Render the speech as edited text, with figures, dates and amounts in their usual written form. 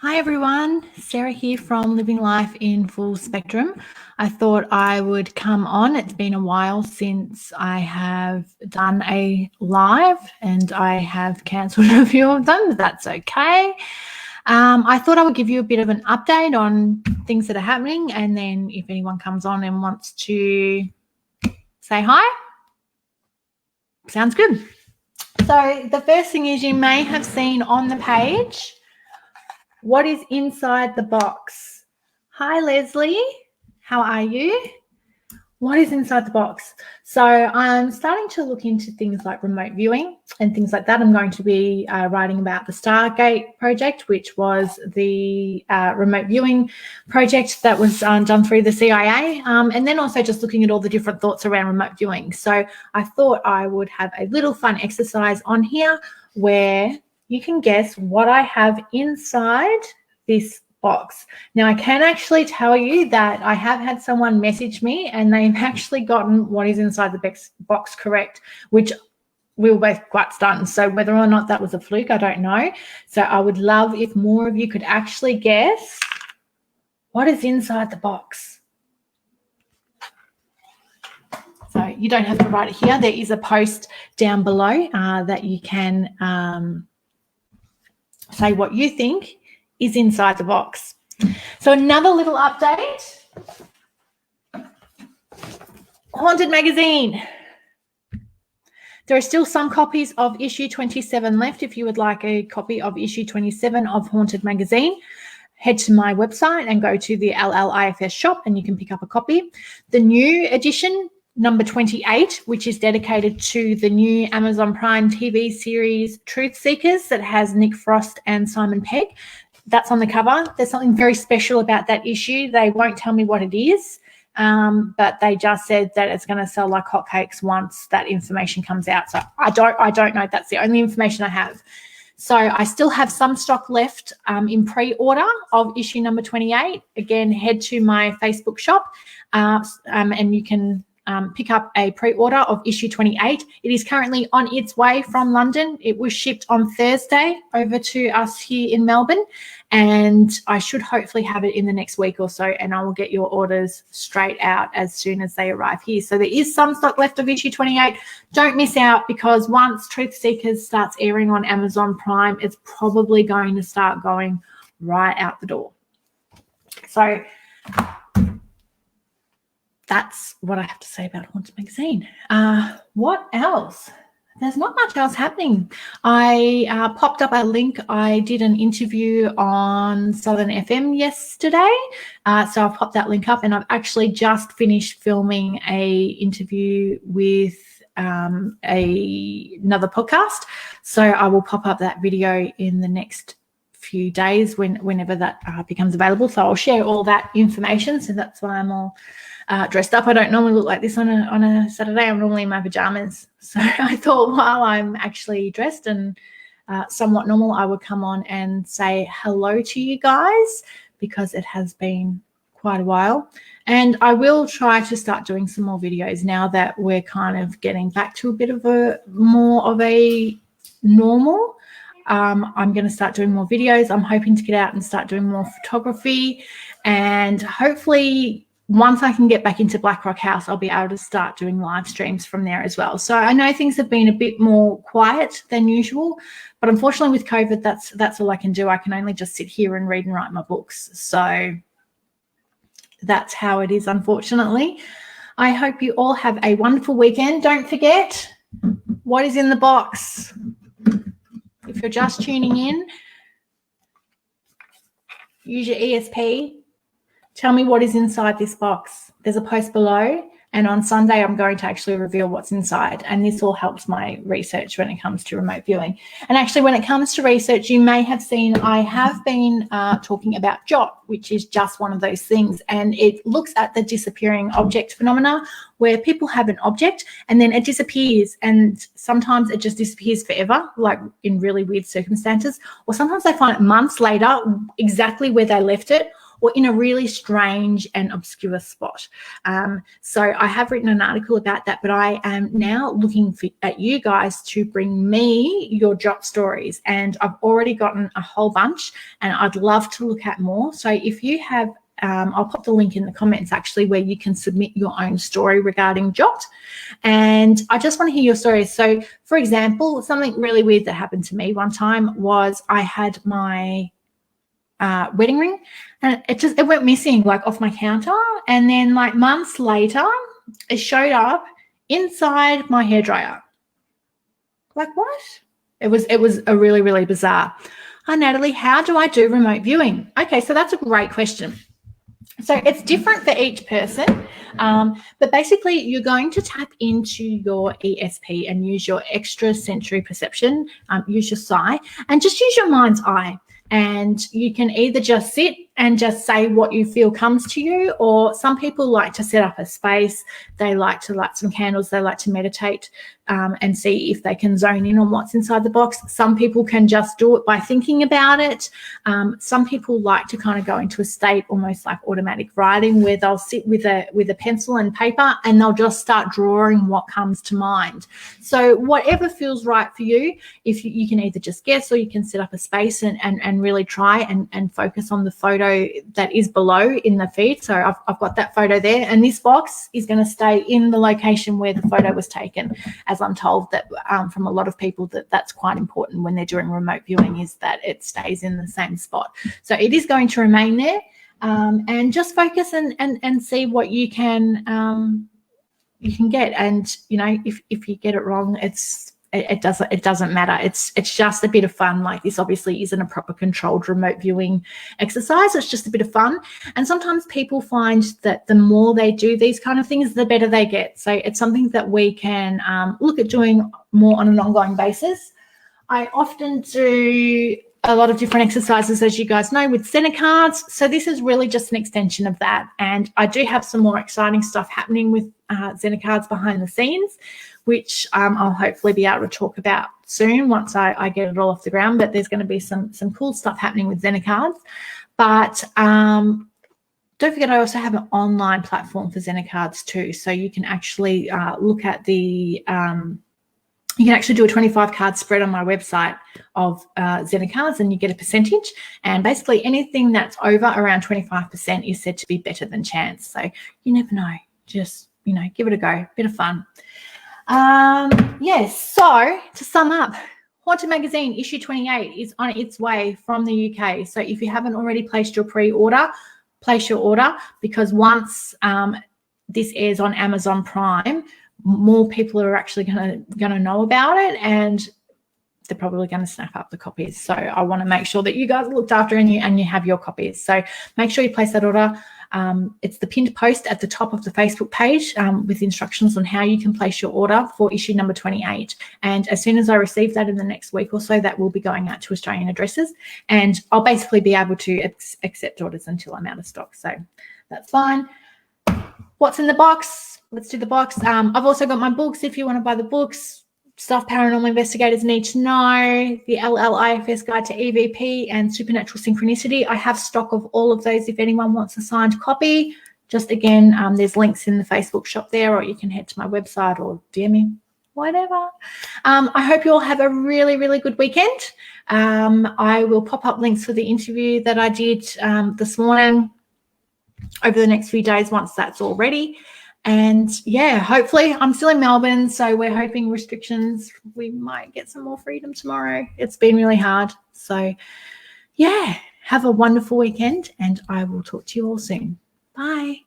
Hi everyone, Sarah here from Living Life in Full Spectrum. I thought I would come on. It's been a while since I have done a live and I have cancelled a few of them, but that's okay. I thought I would give you a bit of an update on things that are happening, and then if anyone comes on and wants to say hi, sounds good. So the first thing is, you may have seen on the page, what is inside the box? Hi, Leslie. How are you? What is inside the box? So I'm starting to look into things like remote viewing and things like that. I'm going to be writing about the Stargate project, which was the remote viewing project that was done through the CIA, and then also just looking at all the different thoughts around remote viewing. So I thought I would have a little fun exercise on here where you can guess what I have inside this box. Now, I can actually tell you that I have had someone message me and they've actually gotten what is inside the box correct, which we were both quite stunned. So whether or not that was a fluke, I don't know. So I would love if more of you could actually guess what is inside the box. So you don't have to write it here. There is a post down below that you can say what you think is inside the box. So another little update. Haunted Magazine. There are still some copies of issue 27 left. If you would like a copy of issue 27 of Haunted Magazine, head to my website and go to the LLIFS shop and you can pick up a copy. The new edition, number 28, which is dedicated to the new Amazon Prime TV series Truth Seekers, that has Nick Frost and Simon Pegg. That's on the cover. There's something very special about that issue. They won't tell me what it is, but they just said that it's going to sell like hotcakes once that information comes out. So I don't know. That's the only information I have. So I still have some stock left in pre-order of issue number 28. Again, head to my Facebook shop and you can pick up a pre-order of issue 28. It is currently on its way from London. It was shipped on Thursday over to us here in Melbourne, and I should hopefully have it in the next week or so, and I will get your orders straight out as soon as they arrive here. So there is some stock left of issue 28. Don't miss out, because once Truth Seekers starts airing on Amazon Prime, it's probably going to start going right out the door. So that's what I have to say about Haunted Magazine. What else? There's not much else happening. I popped up a link. I did an interview on Southern FM yesterday. So I've popped that link up, and I've actually just finished filming a interview with another podcast. So I will pop up that video in the next few days whenever that becomes available. So I'll share all that information. So that's why I'm all dressed up. I don't normally look like this on a Saturday. I'm normally in my pajamas. So I thought, while I'm actually dressed and somewhat normal, I would come on and say hello to you guys, because it has been quite a while. And I will try to start doing some more videos now that we're kind of getting back to a bit of a more of a normal. I'm going to start doing more videos. I'm hoping to get out and start doing more photography, and hopefully once I can get back into Blackrock House, I'll be able to start doing live streams from there as well. So I know things have been a bit more quiet than usual, but unfortunately with COVID, that's all I can do. I can only just sit here and read and write my books. So that's how it is, unfortunately. I hope you all have a wonderful weekend. Don't forget what is in the box. If you're just tuning in, use your ESP. Tell me what is inside this box. There's a post below, and on Sunday I'm going to actually reveal what's inside, and this all helps my research when it comes to remote viewing. And actually, when it comes to research, you may have seen I have been talking about JOT, which is just one of those things, and it looks at the disappearing object phenomena, where people have an object and then it disappears, and sometimes it just disappears forever, like in really weird circumstances, or sometimes they find it months later exactly where they left it, or in a really strange and obscure spot. So I have written an article about that, but I am now looking at you guys to bring me your job stories, and I've already gotten a whole bunch and I'd love to look at more. So if you have I'll pop the link in the comments actually where you can submit your own story regarding Jot. And I just want to hear your stories. So for example, something really weird that happened to me one time was I had my wedding ring and it went missing like off my counter. And then like months later, it showed up inside my hairdryer. Like what? It was a really, really bizarre. Hi, Natalie, how do I do remote viewing? Okay, so that's a great question. So it's different for each person, but basically you're going to tap into your ESP and use your extrasensory perception, use your PSI, and just use your mind's eye. And you can either just sit and just say what you feel comes to you, or some people like to set up a space. They like to light some candles. They like to meditate and see if they can zone in on what's inside the box. Some people can just do it by thinking about it. Some people like to kind of go into a state almost like automatic writing, where they'll sit with a pencil and paper and they'll just start drawing what comes to mind. So whatever feels right for you, if you can either just guess or you can set up a space and really try and focus on the photo that is below in the feed. So I've got that photo there, and this box is going to stay in the location where the photo was taken, as I'm told that from a lot of people that's quite important when they're doing remote viewing, is that it stays in the same spot. So it is going to remain there, and just focus and see what you can get. And you know, if you get it wrong, it doesn't matter. It's just a bit of fun. Like, this obviously isn't a proper controlled remote viewing exercise. It's just a bit of fun. And sometimes people find that the more they do these kind of things, the better they get. So it's something that we can look at doing more on an ongoing basis. I often do a lot of different exercises, as you guys know, with Zener cards. So this is really just an extension of that. And I do have some more exciting stuff happening with Zener cards behind the scenes, which I'll hopefully be able to talk about soon once I get it all off the ground. But there's going to be some cool stuff happening with Zener cards. But don't forget, I also have an online platform for Zener cards too. So you can actually look at the you can actually do a 25 card spread on my website of Zener cards, and you get a percentage. And basically anything that's over around 25% is said to be better than chance. So you never know. Just, you know, give it a go. Bit of fun. Yes, so to sum up, Haunted Magazine issue 28 is on its way from the UK. So if you haven't already placed your pre-order, place your order, because once this airs on Amazon Prime, more people are actually going to know about it, and they're probably going to snap up the copies. So I want to make sure that you guys are looked after and you have your copies. So make sure you place that order. It's the pinned post at the top of the Facebook page with instructions on how you can place your order for issue number 28. And as soon as I receive that in the next week or so, that will be going out to Australian addresses, and I'll basically be able to accept orders until I'm out of stock. So that's fine. What's in the box? Let's do the box. I've also got my books if you want to buy the books. Stuff paranormal investigators need to know, the LLIFS Guide to EVP, and Supernatural Synchronicity. I have stock of all of those if anyone wants a signed copy. Just again, there's links in the Facebook shop there, or you can head to my website or DM me, whatever. I hope you all have a really, really good weekend. I will pop up links for the interview that I did this morning over the next few days once that's all ready. And yeah, hopefully I'm still in Melbourne, so we're hoping restrictions, we might get some more freedom tomorrow. It's been really hard. So yeah, have a wonderful weekend, and I will talk to you all soon. Bye.